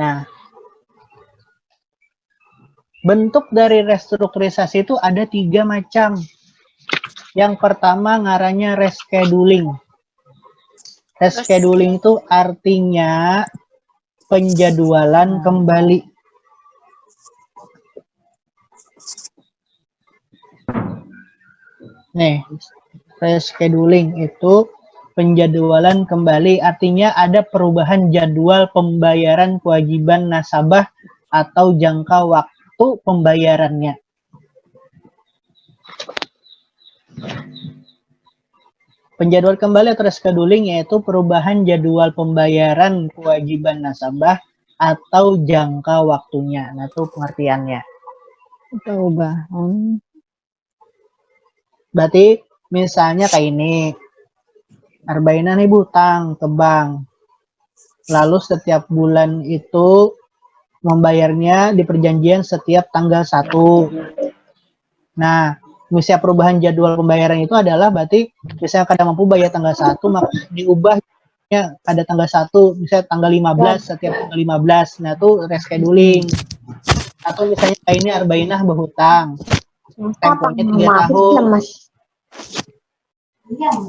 Nah, bentuk dari restrukturisasi itu ada 3 macam. Yang pertama ngarannya rescheduling. Rescheduling itu artinya penjadwalan kembali. Nih, rescheduling itu penjadwalan kembali, artinya ada perubahan jadwal pembayaran kewajiban nasabah atau jangka waktu pembayarannya. Penjadwal kembali atau rescheduling yaitu perubahan jadwal pembayaran kewajiban nasabah atau jangka waktunya. Nah, itu pengertiannya. Perubahan. Berarti misalnya kayak ini. Arbainan nih hutang ke bank. Lalu setiap bulan itu membayarnya di perjanjian setiap tanggal 1. Nah, misalnya perubahan jadwal pembayaran itu adalah berarti misalnya kadang mampu bayar tanggal 1, maka diubahnya pada tanggal 1, misalnya tanggal 15, setiap tanggal 15. Nah, itu rescheduling. Atau misalnya kayak ini Arbainah berhutang. Temponya 3 tahun.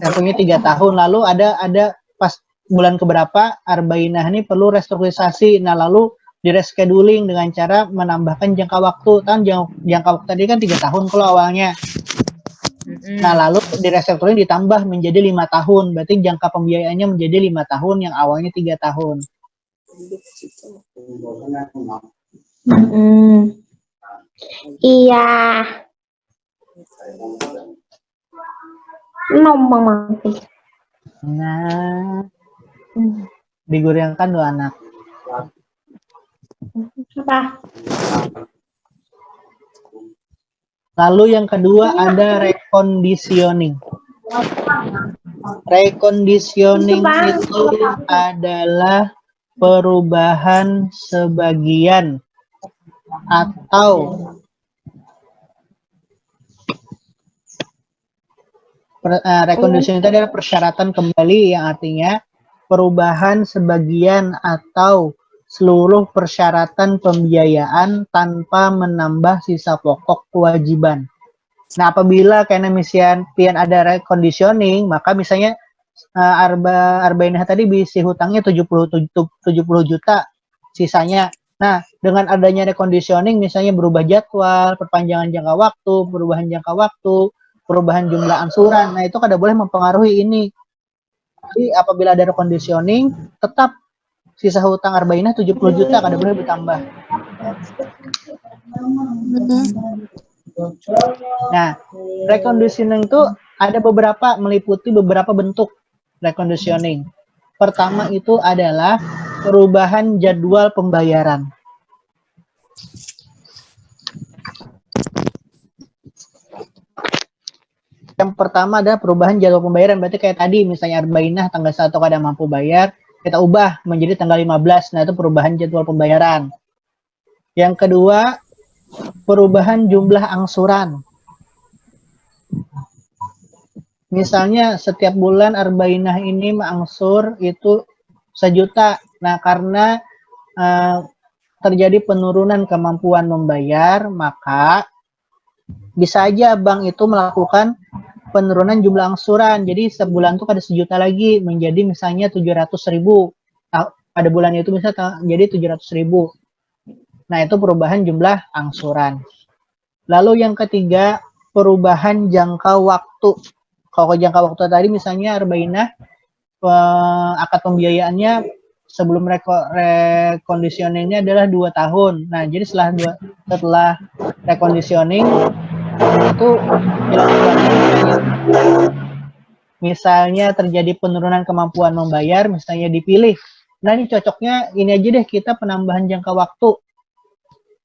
Temponya 3 tahun. Lalu ada pas bulan keberapa Arbainah ini perlu restrukturisasi. Nah, lalu di rescheduling dengan cara menambahkan jangka waktu. Kan jangka waktu tadi kan 3 tahun kalau awalnya. Nah, lalu di restrukturing ditambah menjadi 5 tahun. Berarti jangka pembiayaannya menjadi 5 tahun yang awalnya 3 tahun. Iya. Ngomong. Nah, digorengkan 2 anak. Apa? Lalu yang kedua ada reconditioning. Reconditioning itu adalah perubahan sebagian atau reconditioning itu adalah persyaratan kembali yang artinya perubahan sebagian atau seluruh persyaratan pembiayaan tanpa menambah sisa pokok kewajiban. Nah, apabila karena misalnya pian ada reconditioning, maka misalnya Arbainah tadi bisi hutangnya 70 juta sisanya. Nah, dengan adanya reconditioning misalnya berubah jadwal, perpanjangan jangka waktu, perubahan jangka waktu, perubahan jumlah angsuran. Nah, itu kada boleh mempengaruhi ini. Jadi apabila ada reconditioning, tetap sisa hutang Arbainah 70 juta kada boleh bertambah. Nah, reconditioning itu ada meliputi beberapa bentuk reconditioning. Pertama itu adalah perubahan jadwal pembayaran. Yang pertama adalah perubahan jadwal pembayaran. Berarti kayak tadi misalnya Arbainah tanggal 1 kada mampu bayar, kita ubah menjadi tanggal 15. Nah, itu perubahan jadwal pembayaran. Yang kedua, perubahan jumlah angsuran. Misalnya setiap bulan Arbainah ini mengangsur itu 1 juta. Nah, karena terjadi penurunan kemampuan membayar, maka bisa aja bank itu melakukan penurunan jumlah angsuran. Jadi sebulan itu ada 1 juta lagi menjadi misalnya 700.000. Nah, pada bulan itu bisa jadi 700.000. Nah, itu perubahan jumlah angsuran. Lalu yang ketiga, perubahan jangka waktu. Kalau jangka waktu tadi misalnya Arbainah akad pembiayaannya sebelum reconditioningnya adalah 2 tahun. Nah, jadi setelah reconditioning itu misalnya terjadi penurunan kemampuan membayar, misalnya dipilih. Nah, ini cocoknya ini aja deh kita penambahan jangka waktu.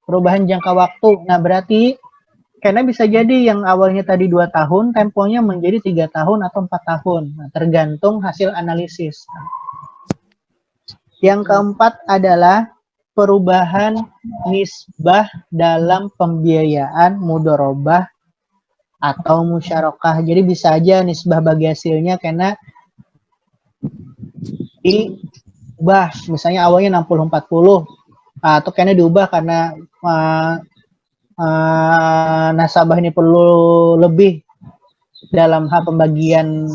Perubahan jangka waktu. Nah, berarti karena bisa jadi yang awalnya tadi 2 tahun, temponya menjadi 3 tahun atau 4 tahun. Nah, tergantung hasil analisis. Yang keempat adalah perubahan nisbah dalam pembiayaan mudharabah atau musyarakah. Jadi bisa aja nisbah bagi hasilnya karena diubah. Misalnya awalnya 60-40. atau kayaknya diubah karena nasabah ini perlu lebih dalam hal pembagian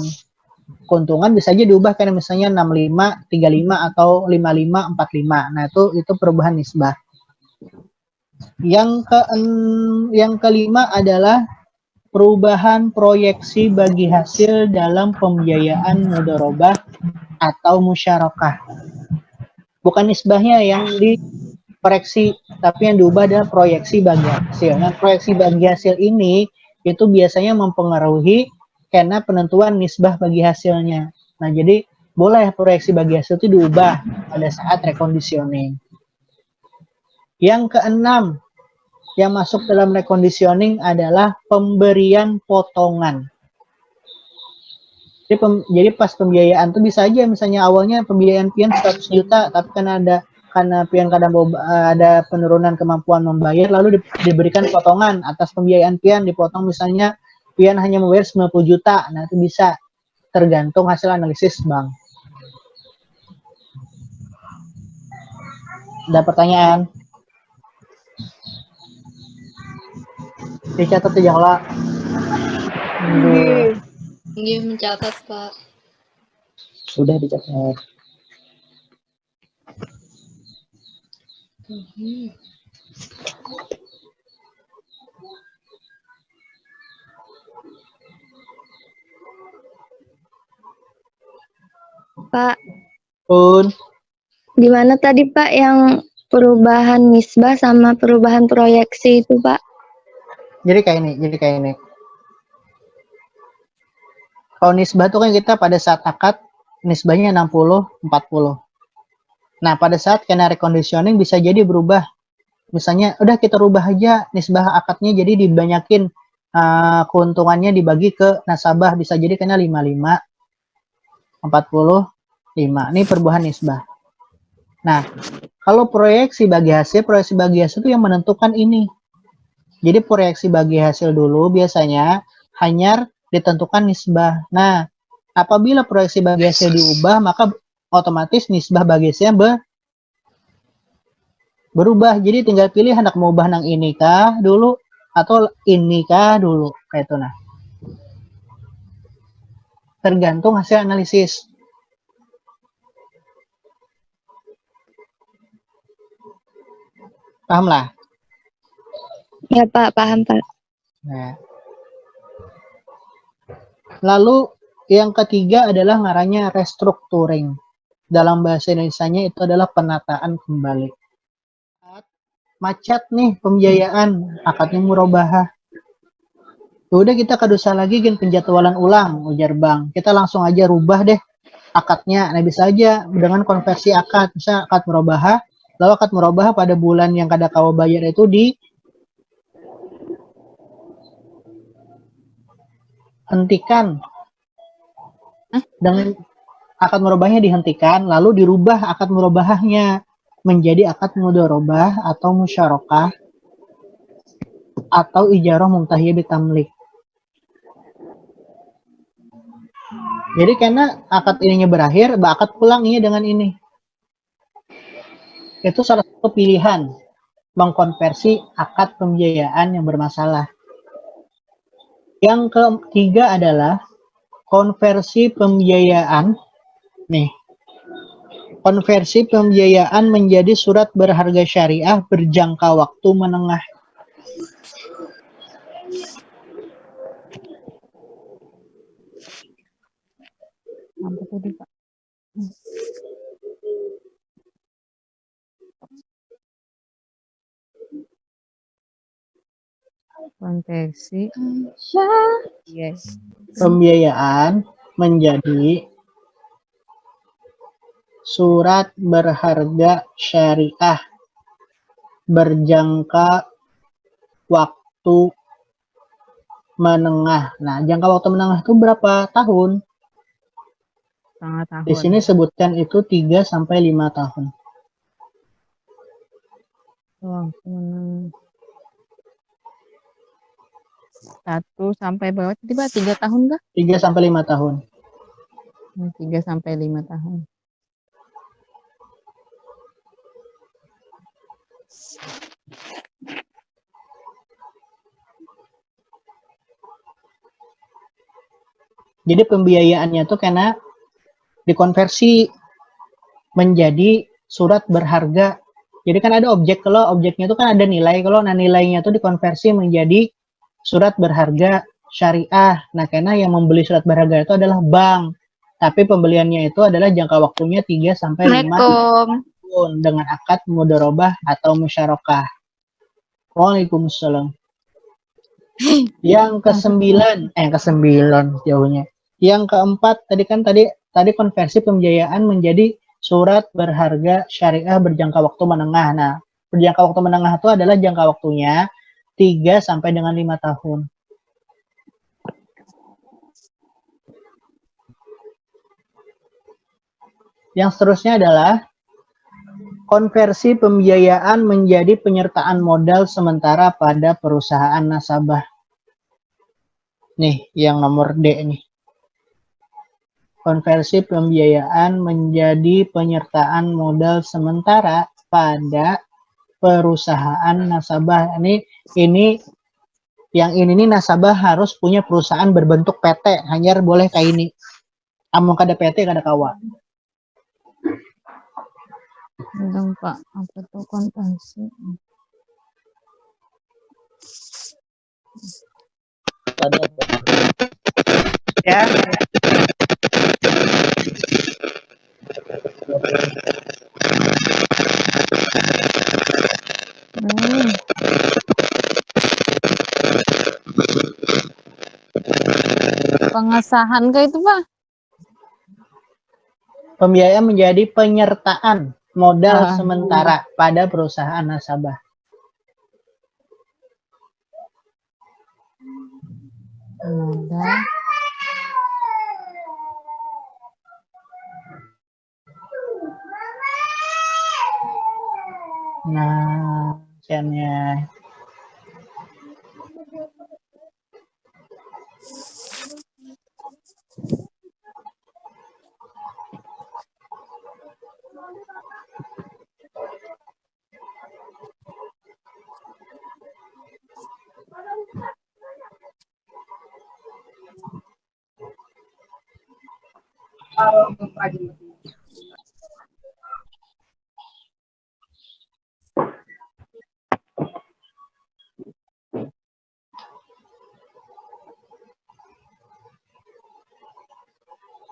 keuntungan, bisa aja diubah karena misalnya 65 35 atau 55 45. Nah, itu perubahan nisbah. Yang kelima adalah perubahan proyeksi bagi hasil dalam pembiayaan mudharabah atau musyarakah. Bukan nisbahnya yang dikoreksi, tapi yang diubah adalah proyeksi bagi hasil. Nah, proyeksi bagi hasil ini itu biasanya mempengaruhi karena penentuan nisbah bagi hasilnya. Nah, jadi boleh proyeksi bagi hasil itu diubah pada saat reconditioning. Yang keenam, yang masuk dalam reconditioning adalah pemberian potongan. Jadi pas pembiayaan tuh bisa aja misalnya awalnya pembiayaan pian 100 juta, tapi karena pian kadang ada penurunan kemampuan membayar, lalu diberikan potongan atas pembiayaan pian, dipotong misalnya pian hanya membayar 90 juta. Nah, itu bisa tergantung hasil analisis bank. Ada pertanyaan? Dicatat aja lah. Iya, mencatat, Pak. Sudah dicatat. Pak, Pun. gimana tadi Pak yang perubahan nisbah sama perubahan proyeksi itu Pak? Jadi kayak ini. Kalau nisbah itu kan kita pada saat akad nisbahnya 60-40. Nah, pada saat kena reconditioning bisa jadi berubah. Misalnya, udah kita rubah aja nisbah akadnya jadi dibanyakin keuntungannya dibagi ke nasabah, bisa jadi kena 55 45. Ini perubahan nisbah. Nah, kalau proyeksi bagi hasil itu yang menentukan ini. Jadi proyeksi bagi hasil dulu biasanya hanya ditentukan nisbah. Nah, apabila proyeksi bagi hasil diubah, maka otomatis nisbah bagi hasilnya berubah. Jadi tinggal pilih hendak mau ubah nang ini kah dulu atau ini kah dulu. Kayak itu nah. Tergantung hasil analisis. Paham lah? Ya Pak, paham Pak. Nah. Lalu yang ketiga adalah ngarannya restructuring. Dalam bahasa Indonesianya itu adalah penataan kembali. Macet nih pembiayaan, akadnya murabahah. Udah kita kadosa lagi gen penjadwalan ulang, ujar bank. Kita langsung aja rubah deh akadnya. Nah, bisa aja dengan konversi akad. Bisa akad murabahah, lalu akad murabahah pada bulan yang kada kawa bayar itu dihentikan. Dengan akad murabahahnya dihentikan, lalu dirubah akad murabahahnya menjadi akad mudharabah atau musyarakah atau ijarah mumtahiyah bitamlik. Jadi karena akad ininya berakhir, akad pulang ini dengan ini. Itu salah satu pilihan mengkonversi akad pembiayaan yang bermasalah. Yang ketiga adalah konversi pembiayaan. Nih, konversi pembiayaan menjadi surat berharga syariah berjangka waktu menengah. Konversi yes. Pembiayaan menjadi surat berharga syariah berjangka waktu menengah. Nah, jangka waktu menengah itu berapa tahun? Setengah tahun. Di sini sebutkan itu 3 sampai 5 tahun. Satu sampai berapa? Tiba 3 tahun kah? 3 sampai 5 tahun. 3 sampai 5 tahun. Jadi pembiayaannya tuh karena dikonversi menjadi surat berharga. Jadi kan ada objek, kalau objeknya itu kan ada nilai, kalau nilainya itu dikonversi menjadi surat berharga syariah. Nah, karena yang membeli surat berharga itu adalah bank. Tapi pembeliannya itu adalah jangka waktunya 3 sampai 5 Assalamualaikum. tahun dengan akad mudharabah atau musyarakah. Waalaikumsalam. Yang kesembilan jauhnya. Yang keempat tadi konversi pembiayaan menjadi surat berharga syariah berjangka waktu menengah. Nah, berjangka waktu menengah itu adalah jangka waktunya 3 sampai dengan 5 tahun. Yang seterusnya adalah konversi pembiayaan menjadi penyertaan modal sementara pada perusahaan nasabah. Nih, yang nomor D nih. Konversi pembiayaan menjadi penyertaan modal sementara pada perusahaan nasabah. Ini yang ini nih nasabah harus punya perusahaan berbentuk PT, hanya boleh kayak ini. Amun kada PT kada kawa. Belum Pak, apa tuh konversi? Ya. Pengesahan ke itu Pak? Pembiayaan menjadi penyertaan modal Ah. sementara pada perusahaan nasabah. Modal. Nah, siannya.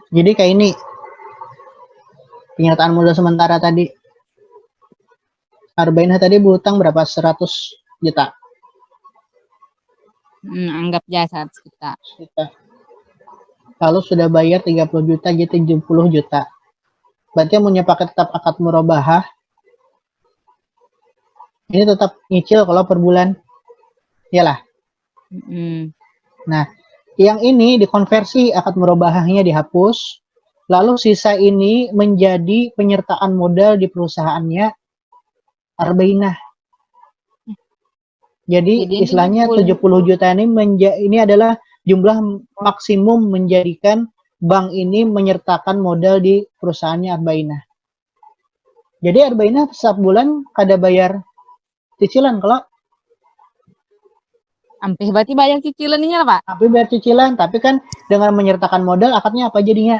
Jadi kayak ini. Penyertaan modal sementara tadi. Arbainah tadi berutang berapa? 100 juta. Anggap jasa kita. Lalu sudah bayar 30 juta, jadi 70 juta. Berarti yang punya paket tetap akad murabahah. Ini tetap nyicil kalau per bulan. Iyalah. Nah, yang ini dikonversi akad murabahahnya dihapus. Lalu sisa ini menjadi penyertaan modal di perusahaannya Arbainah. Jadi istilahnya 70 juta ini adalah jumlah maksimum menjadikan bank ini menyertakan modal di perusahaannya Arbainah. Jadi Arbainah setiap bulan kada bayar cicilan kalau Sampai berarti bayar cicilannya Pak? Sampai bayar cicilan, tapi kan dengan menyertakan modal akadnya apa jadinya?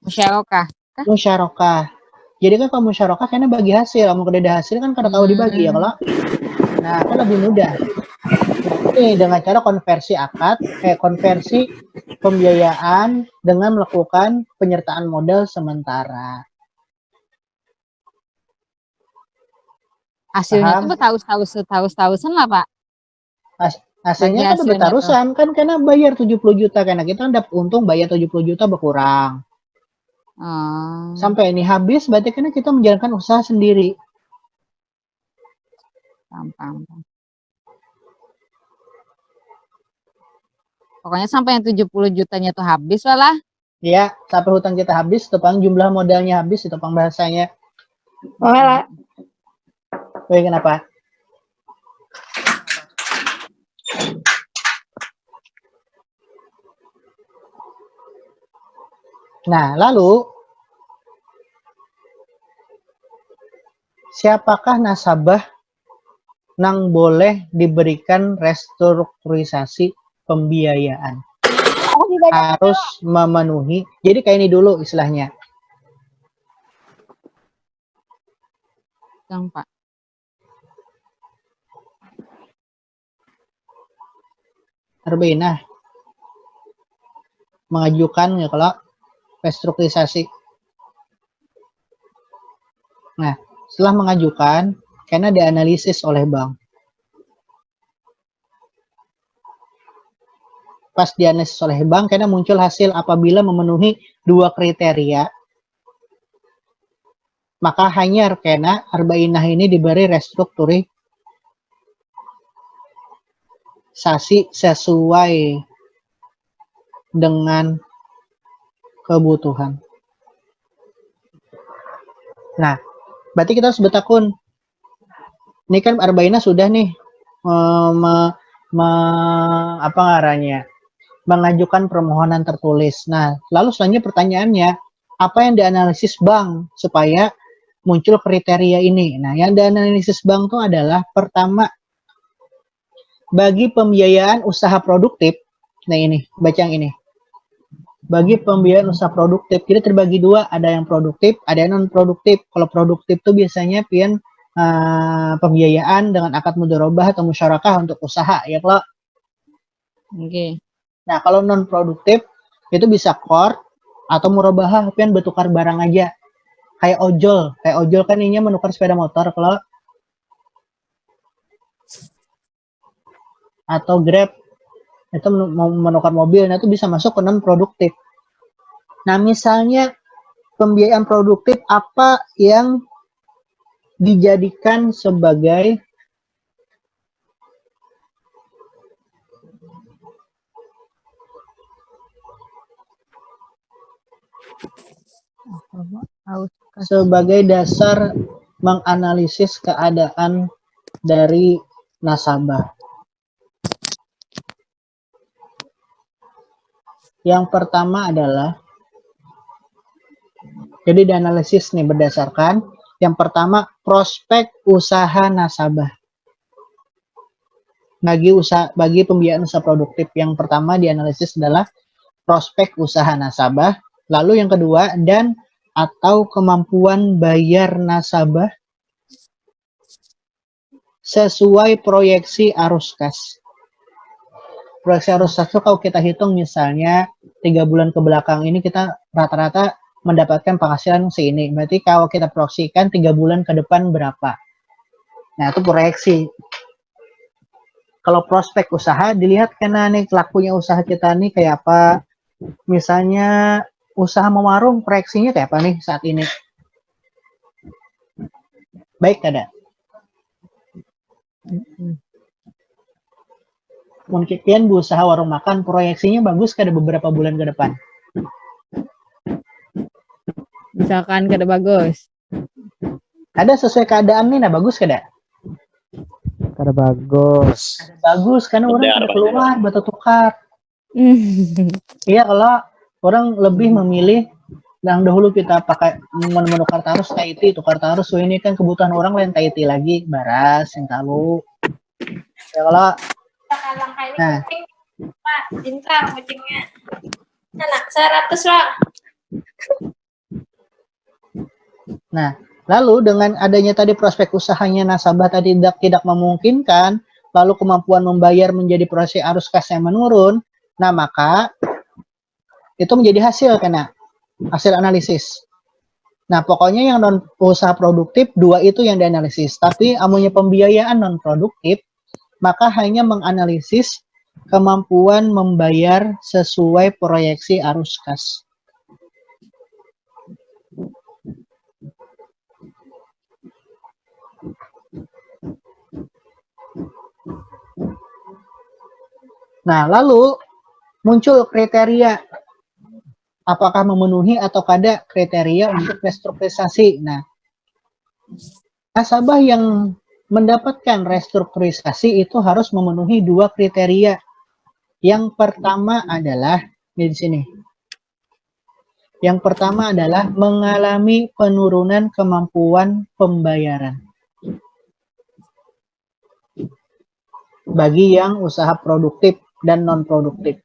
Musyarakah. Musyarakah. Jadi kan kalau musyarakah karena bagi hasil, kamu kada ada hasil kan kada tahu dibagi ya kalau. Nah, kan lebih mudah. Ini dengan cara konversi pembiayaan dengan melakukan penyertaan modal sementara. Hasilnya itu bertahun-tahusan lah Pak. Hasilnya kan bertarusan kan karena bayar 70 juta karena kita kan dapat untung bayar 70 juta berkurang. Sampai ini habis berarti kan kita menjalankan usaha sendiri. Paham. Pokoknya sampai yang 70 jutanya tuh habis lah. Ya, sampai hutang kita habis, topang jumlah modalnya habis, itu topang bahasanya. Malah. Woi, kenapa? Nah, lalu siapakah nasabah nang boleh diberikan restrukturisasi pembiayaan? Harus memenuhi. Jadi kayak ini dulu istilahnya. Yang Pak. Arba'inah mengajukan ya kalau restrukturisasi. Nah, setelah mengajukan, karena dianalisis oleh bank. Pas dianalisis oleh bank, karena muncul hasil apabila memenuhi 2 kriteria, maka hanya kena arba'inah ini diberi restrukturisasi sesuai dengan kebutuhan. Nah, berarti kita harus bertakun. Ini kan arba'inah sudah nih apa ngaranya? Mengajukan permohonan tertulis. Nah, lalu selanjutnya pertanyaannya, apa yang dianalisis bank supaya muncul kriteria ini? Nah, yang dianalisis bank itu adalah pertama, bagi pembiayaan usaha produktif. Nah, ini, baca yang ini. Bagi pembiayaan usaha produktif, kita terbagi dua, ada yang produktif, ada yang non-produktif. Kalau produktif itu biasanya pembiayaan dengan akad mudharabah atau musyarakah untuk usaha, ya kalau. Oke. Nah, kalau non-produktif itu bisa qard atau murabahah, pian bertukar barang aja. Kayak ojol kan ininya menukar sepeda motor kalau atau Grab itu menukar mobil, nah itu bisa masuk ke non-produktif. Nah, misalnya pembiayaan produktif apa yang dijadikan sebagai dasar menganalisis keadaan dari nasabah. Yang pertama adalah, jadi dianalisis nih berdasarkan yang pertama prospek usaha nasabah. Bagi pembiayaan usaha produktif, yang pertama dianalisis adalah prospek usaha nasabah. Lalu yang kedua, dan atau kemampuan bayar nasabah sesuai proyeksi arus kas. Proyeksi arus kas itu kalau kita hitung misalnya 3 bulan ke belakang ini kita rata-rata mendapatkan penghasilan segini. Berarti kalau kita proyeksikan 3 bulan ke depan berapa. Nah, itu proyeksi. Kalau prospek usaha dilihat karena nih lakunya usaha kita nih kayak apa. Misalnya usaha mewarung, proyeksinya kayak apa nih saat ini. Baik kada? Mungkin berusaha warung makan, proyeksinya bagus kada beberapa bulan ke depan. Misalkan kada bagus. Ada sesuai keadaan nih, nah bagus kada? Kada bagus. Kada bagus, karena orang kada keluar, batu tukar. Iya, kalau orang lebih memilih yang dahulu kita pakai menukar tarus Tahiti, tukar tarus, so ini kan kebutuhan orang lain Tahiti lagi, baras, yang tahu. Ya kalau, nah, Pak, bintang kucingnya. Anak 100 lah. Nah, lalu dengan adanya tadi prospek usahanya nasabah tadi tidak memungkinkan, lalu kemampuan membayar menjadi proyeksi arus kas yang menurun, nah maka itu menjadi hasil kena hasil analisis. Nah, pokoknya yang non usaha produktif dua itu yang dianalisis, tapi amunnya pembiayaan non produktif maka hanya menganalisis kemampuan membayar sesuai proyeksi arus kas. Nah, lalu muncul kriteria apakah memenuhi atau kada kriteria untuk restrukturisasi. Nah, nasabah yang mendapatkan restrukturisasi itu harus memenuhi 2 kriteria. Yang pertama adalah di sini. Yang pertama adalah mengalami penurunan kemampuan pembayaran. bagi yang usaha produktif dan non-produktif.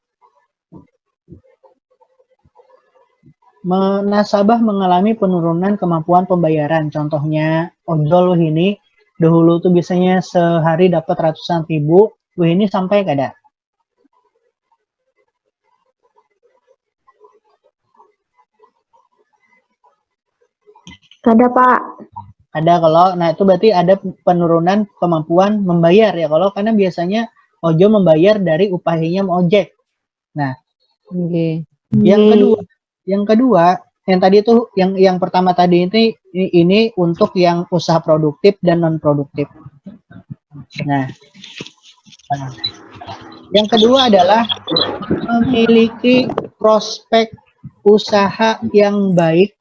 Nasabah mengalami penurunan kemampuan pembayaran. Contohnya, ojol ini dahulu tuh biasanya sehari dapat ratusan ribu, ini sampai kada. Ada Pak. Ada kalau, nah itu berarti ada penurunan kemampuan membayar ya kalau karena biasanya ojol membayar dari upahnya ojek. Nah, Oke. yang kedua, yang tadi itu yang pertama tadi ini untuk yang usaha produktif dan non produktif. Nah, yang kedua adalah memiliki prospek usaha yang baik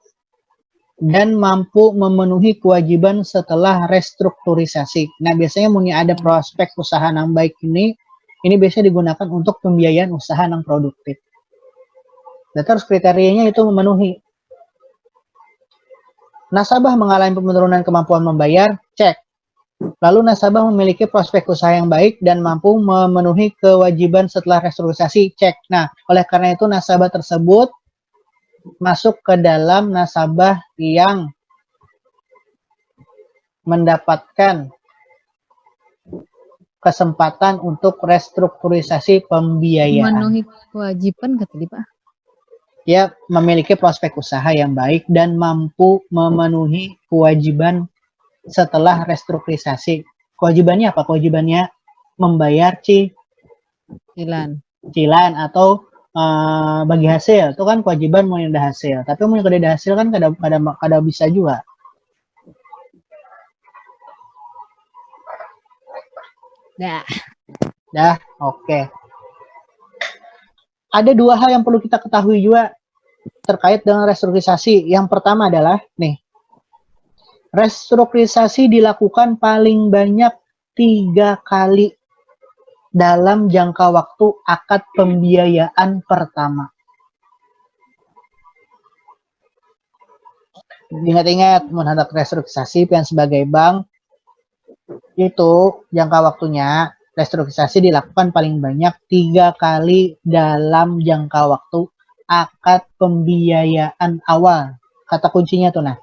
dan mampu memenuhi kewajiban setelah restrukturisasi. Nah, biasanya ada prospek usaha yang baik ini biasanya digunakan untuk pembiayaan usaha yang produktif. Dan terus kriterianya itu memenuhi. Nasabah mengalami penurunan kemampuan membayar, cek. Lalu nasabah memiliki prospek usaha yang baik dan mampu memenuhi kewajiban setelah restrukturisasi, cek. Nah, oleh karena itu nasabah tersebut masuk ke dalam nasabah yang mendapatkan kesempatan untuk restrukturisasi pembiayaan. Memenuhi kewajiban kata tadi Pak. Ya, memiliki prospek usaha yang baik dan mampu memenuhi kewajiban setelah restrukturisasi. Kewajibannya apa? Kewajibannya membayar cicilan atau bagi hasil. Itu kan kewajiban mau ada hasil. Tapi mau ada hasil kan kada bisa juga. Dah, oke. Ada dua hal yang perlu kita ketahui juga terkait dengan restrukturisasi. Yang pertama adalah, restrukturisasi dilakukan paling banyak 3 kali dalam jangka waktu akad pembiayaan pertama. Ingat-ingat, menghadap restrukturisasi yang sebagai bank, itu jangka waktunya restrukturisasi dilakukan paling banyak 3 kali dalam jangka waktu akad pembiayaan awal. Kata kuncinya tuh 3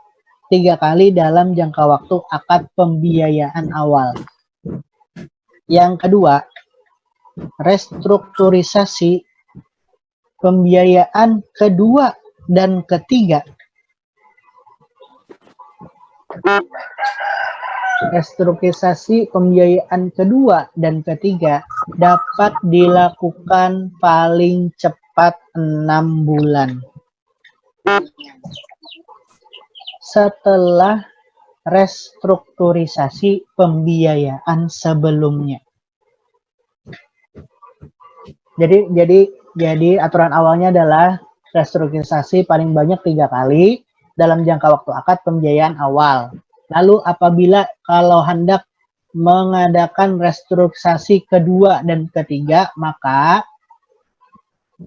kali dalam jangka waktu akad pembiayaan awal. Yang kedua, restrukturisasi pembiayaan kedua dan ketiga. Restrukturisasi pembiayaan kedua dan ketiga dapat dilakukan paling cepat 6 bulan setelah restrukturisasi pembiayaan sebelumnya. Jadi aturan awalnya adalah restrukturisasi paling banyak 3 kali dalam jangka waktu akad pembiayaan awal. Lalu apabila kalau hendak mengadakan restrukturisasi kedua dan ketiga, maka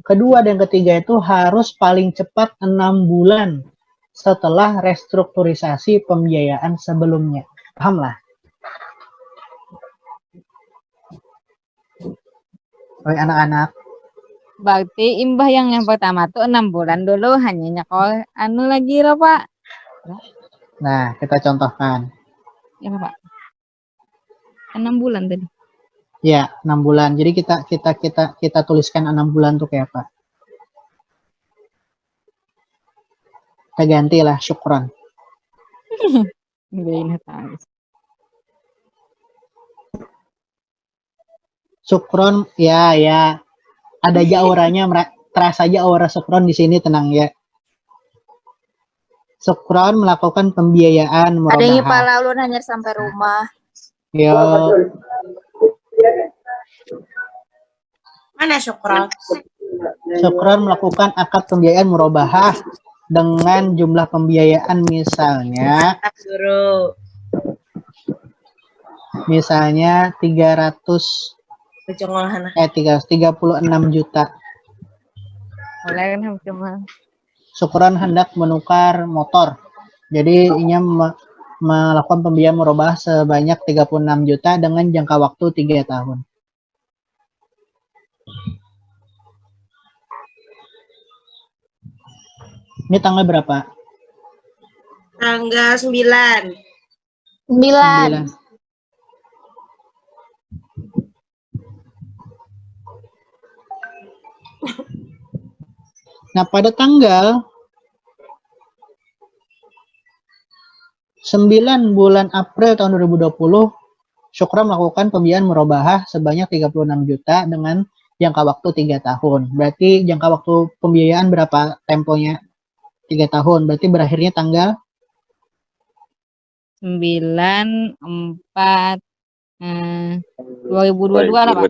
kedua dan ketiga itu harus paling cepat 6 bulan setelah restrukturisasi pembiayaan sebelumnya. Paham lah? Oleh anak-anak. Berarti imbah yang pertama tuh 6 bulan dulu hanya nyekol lagi loh Pak. Nah, kita contohkan. Ya Pak. 6 bulan tadi. Ya, 6 bulan. Jadi kita tuliskan 6 bulan tuh kayak apa? Kita gantilah syukron. Syukron, ya. Ada aja auranya, terasa aja aura syukron di sini, tenang ya. Syukron melakukan pembiayaan murabahah. Ada yang pala ulun hanya sampai rumah. Yo. Mana Syukron? Syukron melakukan akad pembiayaan murabahah dengan jumlah pembiayaan misalnya 336 juta. Oleh kan cuma Syukron hendak menukar motor. Jadi inya melakukan pembiayaan murabahah sebanyak 36 juta dengan jangka waktu 3 tahun. Ini tanggal berapa? Tanggal 9. 9. 9. Nah, pada tanggal 9 bulan April tahun 2020, Syukron melakukan pembiayaan murabahah sebanyak 36 juta dengan jangka waktu 3 tahun. Berarti jangka waktu pembiayaan berapa temponya? 3 tahun. Berarti berakhirnya tanggal 9/4 2022 lah, Pak.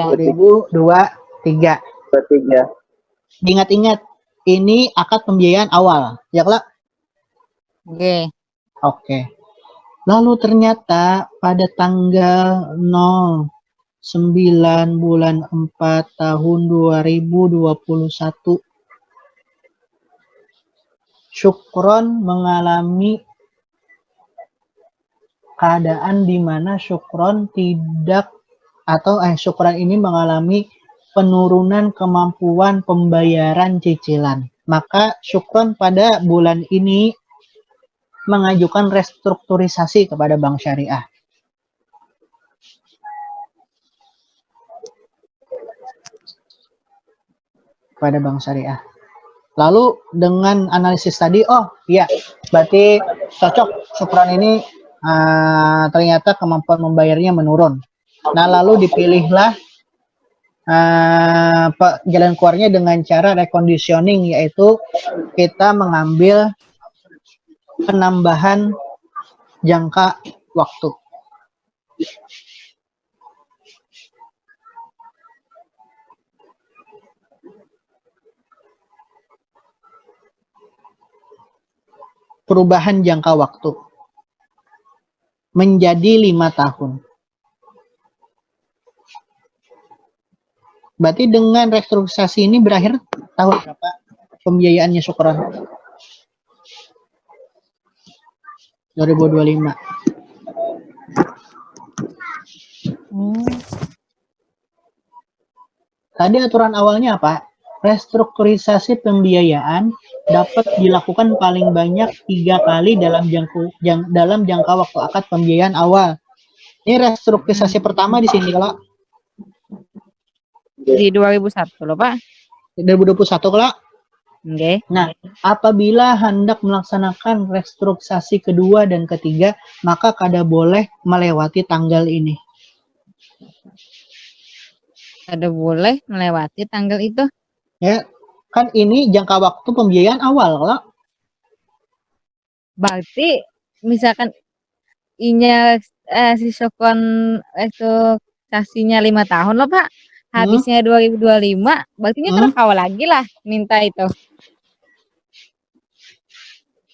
2023. Ingat-ingat, ini akad pembiayaan awal. Ya, Kak? Oke. Oke. Lalu ternyata pada tanggal 9 bulan 4 tahun 2021, Syukron mengalami keadaan di mana Syukron ini mengalami penurunan kemampuan pembayaran cicilan. Maka Syukron pada bulan ini mengajukan restrukturisasi kepada Bank Syariah. Lalu dengan analisis tadi, berarti cocok Syukron ini ternyata kemampuan membayarnya menurun. Nah, lalu dipilihlah jalan keluarnya dengan cara reconditioning, yaitu kita mengambil penambahan jangka waktu. Perubahan jangka waktu menjadi 5 tahun. Berarti dengan restrukturisasi ini berakhir tahun berapa pembiayaannya Syukron? 2025. Tadi aturan awalnya apa? Restrukturisasi pembiayaan dapat dilakukan paling banyak 3 kali dalam jangka waktu akad pembiayaan awal. Ini restrukturisasi pertama di sini, kalau Di 2001 loh, Pak. 2021, kalau. Oke. Nah, apabila hendak melaksanakan restrukturisasi kedua dan ketiga, maka kada boleh melewati tanggal ini. Ada boleh melewati tanggal itu. Ya, kan ini jangka waktu pembiayaan awal, kalau. Berarti misalkan si Syukron restrukturisasinya 5 tahun loh, Pak. Habisnya 2025, berarti terus awal lagi lah minta itu.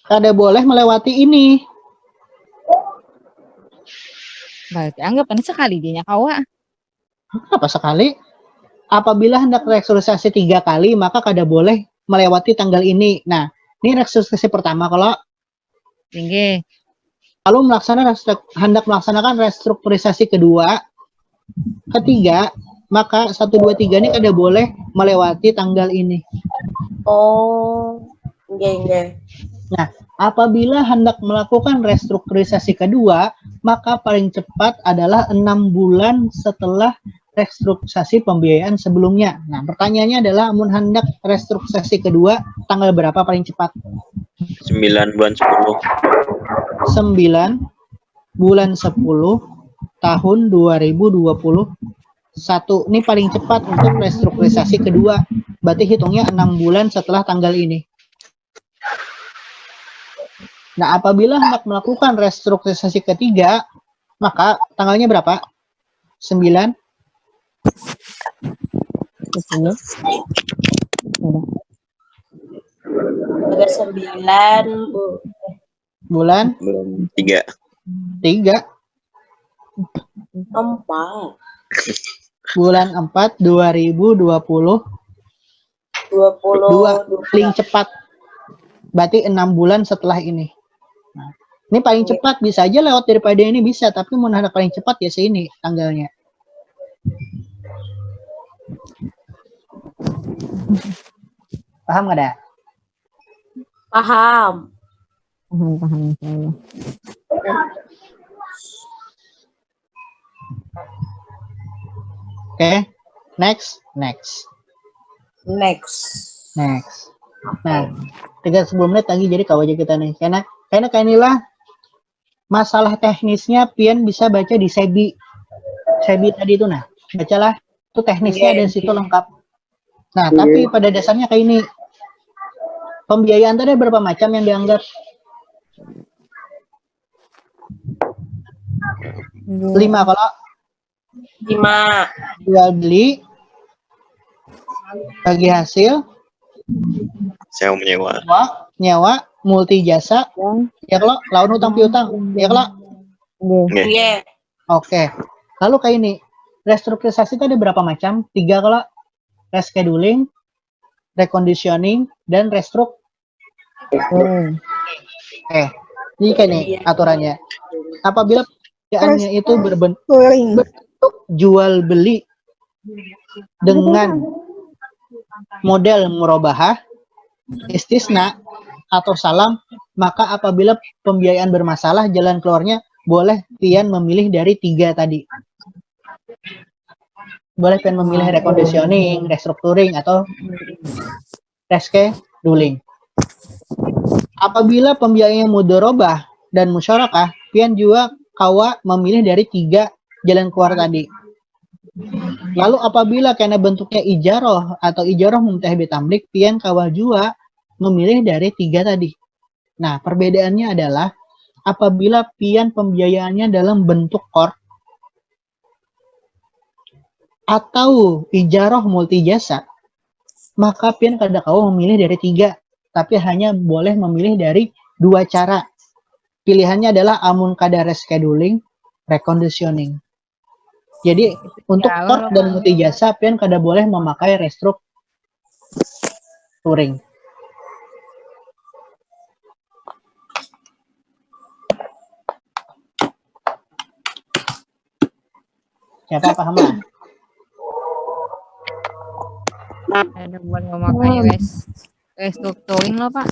Kada boleh melewati ini. Berarti anggapan sekali dia kawa. Apa sekali? Apabila hendak restrukturisasi 3 kali, maka kada boleh melewati tanggal ini. Nah, ini restrukturisasi pertama, kalau. Tinggi. Lalu hendak melaksanakan restrukturisasi kedua, ketiga, maka 1, 2, 3 ini kada boleh melewati tanggal ini. Oh, enggak. Nah, apabila hendak melakukan restrukturisasi kedua, maka paling cepat adalah 6 bulan setelah restrukturisasi pembiayaan sebelumnya. Nah, pertanyaannya adalah, hendak restrukturisasi kedua, tanggal berapa paling cepat? 9 bulan 10. 9 bulan 10 tahun 2021. Ini paling cepat untuk restrukturisasi kedua. Berarti hitungnya 6 bulan setelah tanggal ini. Nah, apabila hendak melakukan restrukturisasi ketiga, maka tanggalnya berapa? 9. Ada 9 bulan 3. 3. 4. Bulan 4 2022 paling cepat. Berarti 6 bulan setelah ini. Nah, ini paling cepat, bisa aja lewat daripada ini bisa, tapi mau hendak paling cepat ya seini tanggalnya. Paham nggak, Da? Paham. Paham, insyaallah. Oke, next. Nah, 30 menit lagi jadi kau aja kita nih. Karena kayak inilah masalah teknisnya Pian bisa baca di Sebi. Sebi tadi itu nah, bacalah. Itu teknisnya ada di situ lengkap. Nah, tapi pada dasarnya kayak ini. Pembiayaan tadi berapa macam yang dianggap? 5 kalau 5. jual beli, bagi hasil, Saya menyewa. nyewa, multi jasa, ya kalau lawan utang piutang, ya kalau. Nggih. Nggih. Oke. Lalu kayak ini, restrukturisasi itu ada berapa macam? 3 kalau rescheduling, reconditioning, dan Ini kayak nih aturannya. Apabila pekerjaannya itu berbentuk jual beli dengan model murabahah, istisna atau salam, maka apabila pembiayaan bermasalah, jalan keluarnya boleh Pian memilih dari 3 tadi. Boleh Pian memilih reconditioning, restructuring, atau rescheduling. Apabila pembiayaannya mudharabah dan musyarakah, Pian juga kawa memilih dari 3 jalan keluar tadi. Lalu apabila karena bentuknya ijaroh atau ijaroh mumtah bitamlik, Pian kawa juga memilih dari 3 tadi. Nah, perbedaannya adalah apabila Pian pembiayaannya dalam bentuk qard atau ijaroh multi jasa, maka Pian kada kawa memilih dari 3, tapi hanya boleh memilih dari 2 cara. Pilihannya adalah amun kada rescheduling, reconditioning. Jadi untuk qard dan multi jasa Pian kada boleh memakai restructuring. Siapa paham lah? Ada boleh memakai restructuring loh, Pak.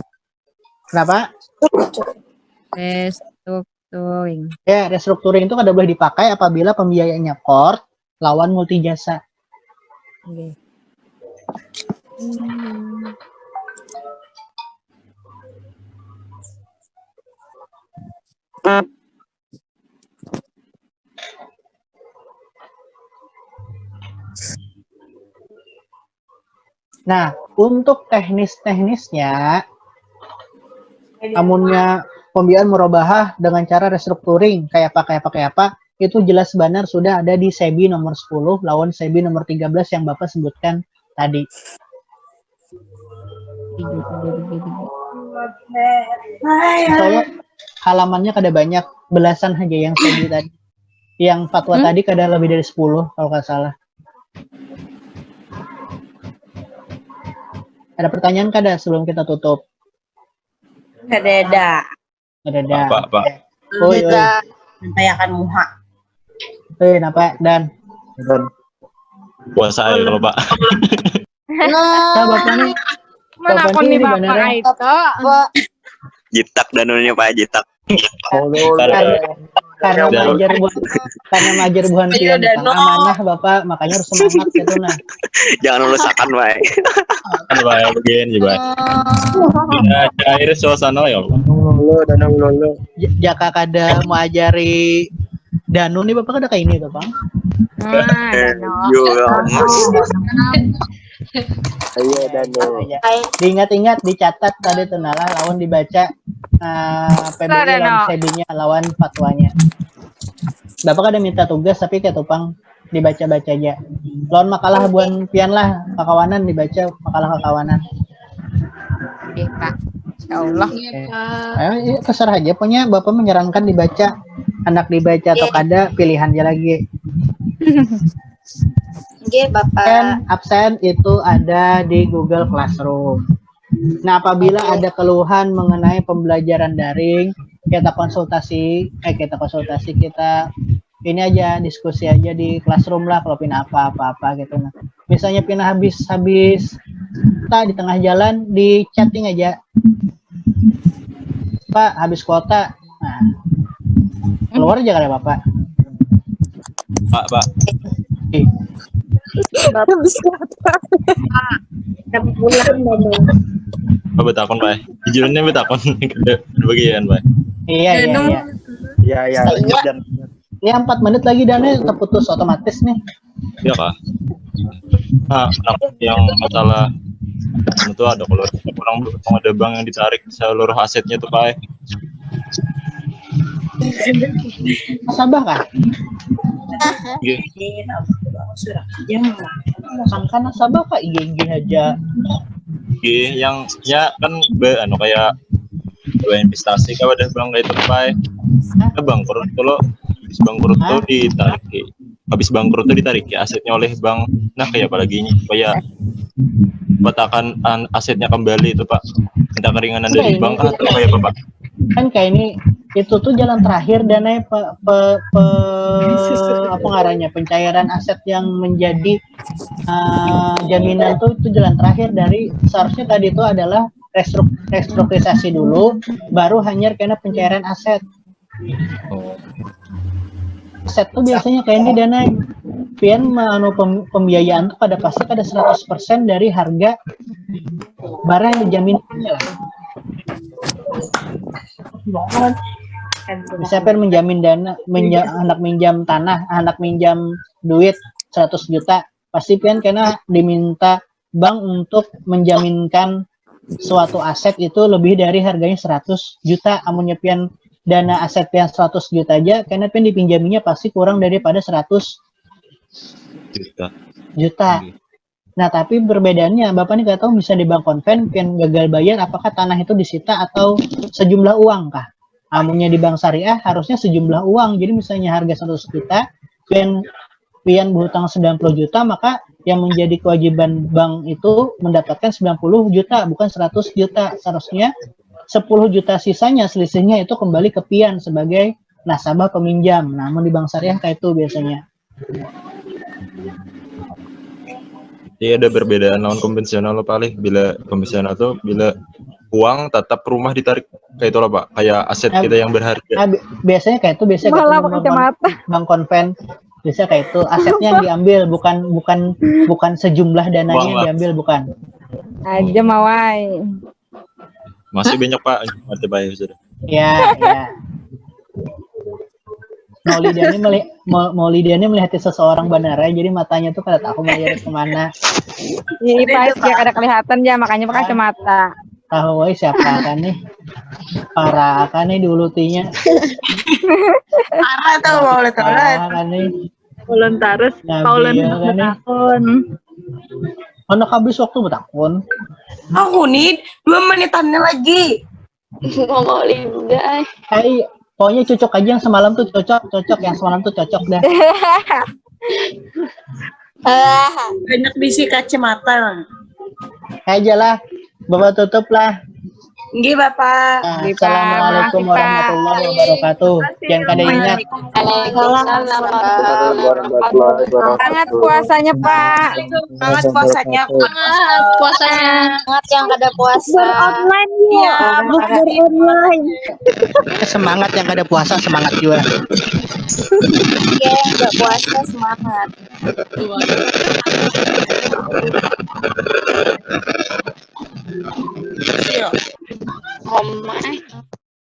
Kenapa? Restructuring. Ya, restructuring itu kada boleh dipakai apabila pembiayaannya qard lawan multi jasa. Oke. Nah, untuk teknis-teknisnya, amunnya pembiayaan murabahah dengan cara restructuring kayak apa, itu jelas benar sudah ada di SEBI nomor 10 lawan SEBI nomor 13 yang Bapak sebutkan tadi. Soalnya halamannya kada banyak, belasan aja yang SEBI tadi. Yang fatwa tadi kada lebih dari 10 kalau nggak salah. Ada pertanyaan kada sebelum kita tutup? Kada. Pak. Oi. Sampai akan muha. Napa dan Puasa aja kalau Pak. nah, Bapak nih Mana Bapak kon ini ni di Bapak bandara. itu? Jitak danunnya Pak, jitak. Karena majer buhan pian amanah Bapak, makanya harus semangat gitu nah. Jangan lulusakan Pak. Kan Pak, begini Pak. Air suasana ya Allah. Lolo. Jaka kada mau ajari Danu nih Bapak kada kayak ini tuh Bang. Yo, Mas. Ayo Dano. Diingat-ingat, dicatat tadi tuh nalah lawan dibaca PBI lawan SEBI-nya lawan fatwanya. Bapak kada minta tugas tapi kayak tupang dibaca-baca aja. Lawan makalah buan pian lah kakawanan dibaca makalah kakawanan. Oke, Pak. Insyaallah. Terserah aja punya Bapak menyarankan dibaca, anak dibaca atau kada pilihan aja lagi. Nggih, Bapak. Absen itu ada di Google Classroom. Nah, apabila ada keluhan mengenai pembelajaran daring, kita konsultasi kita ini aja diskusi aja di Classroom lah kalau pindah apa gitu. Nah, misalnya pindah habis Kita di tengah jalan di chatting aja, Pak habis kuota. Nah, keluar aja kali Bapak. Pak. Oke. Apa betakon, Pak? Jujurnya betakon ke bagian, Pak. Iya. Ya, lanjut dan Ya 4 menit lagi Dana terputus otomatis nih. Iya, Kak. Nah, yang masalah itu ada kalau kurang ada bank yang ditarik seluruh asetnya tuh, Pak. Nasabah kah? Iya. Sangka nasabah kah? IG aja. Iya, yang ya kan kayak investasi kalau ada bank itu, Pak. Ada bangkrut kalau habis bangkrut tuh ditarik ya asetnya oleh bank. Nah, kayak apalagi kayak batakan asetnya kembali itu, Pak. Minta keringanan dari bank atau kayak apa, Pak? Kan kayak ini itu tuh jalan terakhir Dana apa ngaranya pencairan aset yang menjadi jaminan tuh itu jalan terakhir dari seharusnya tadi itu adalah restrukturisasi dulu baru hanya karena pencairan aset. Aset tuh biasanya kayak ini Dana pian pembiayaan tuh pada pasti ada 100% dari harga barang yang dijaminkannya. Bisa menjamin dana, anak minjam tanah, anak minjam duit 100 juta, pasti pian karena diminta bank untuk menjaminkan suatu aset itu lebih dari harganya 100 juta. Amunnya pian dana aset pian 100 juta aja, karena pian dipinjaminya pasti kurang daripada 100 juta. Nah, tapi perbedaannya, Bapak nih nggak tahu bisa di bank konven, pian gagal bayar, apakah tanah itu disita atau sejumlah uang kah? Amunnya di bank syariah harusnya sejumlah uang. Jadi misalnya harga 100 juta, pian berhutang 90 juta, maka yang menjadi kewajiban bank itu mendapatkan 90 juta, bukan 100 juta. Seharusnya 10 juta sisanya, selisihnya itu kembali ke pian sebagai nasabah peminjam. Namun di bank syariah kayak itu biasanya. Iya, ada perbedaan non konvensional loh, paling bila konvensional tuh bila uang tetap rumah ditarik kayak itu loh, Pak, kayak aset kita yang berharga. Biasanya kayak itu Malah pakai kacamata. Bank konven bisa kayak itu asetnya yang diambil bukan sejumlah dananya yang diambil, bukan. Aja mawai. Masih banyak, Pak, ngerti Pak ya sudah. Ya. Maulidiani melihat seseorang benar jadi matanya tuh pada tahu melihat kemana. Iya, Pak, ya ada kelihatan ya, makanya pakai kacamata. Tahu siapa kan nih? Parah kan nih diulutinya. Parah tuh mau lihat kan nih. Voluntaris, Paulan betakon. Anak habis waktu betakon. Aku nih 2 menitannya lagi. Mau lidah. Hai, pokoknya cocok aja yang semalam tuh cocok yang semalam tuh cocok dah. Banyak bisi kacamata. Aja lah, Bapak tutup lah. Nggih, Bapak. Nah, Assalamualaikum warahmatullahi wabarakatuh. Yang kada ingat. Sangat puasanya, Pak. Semangat puasanya. Semangat yang ada puasa. Online Iya, online. Semangat yang kada puasa, semangat juga. Yang nggak puasa semangat. Iya. Oh my.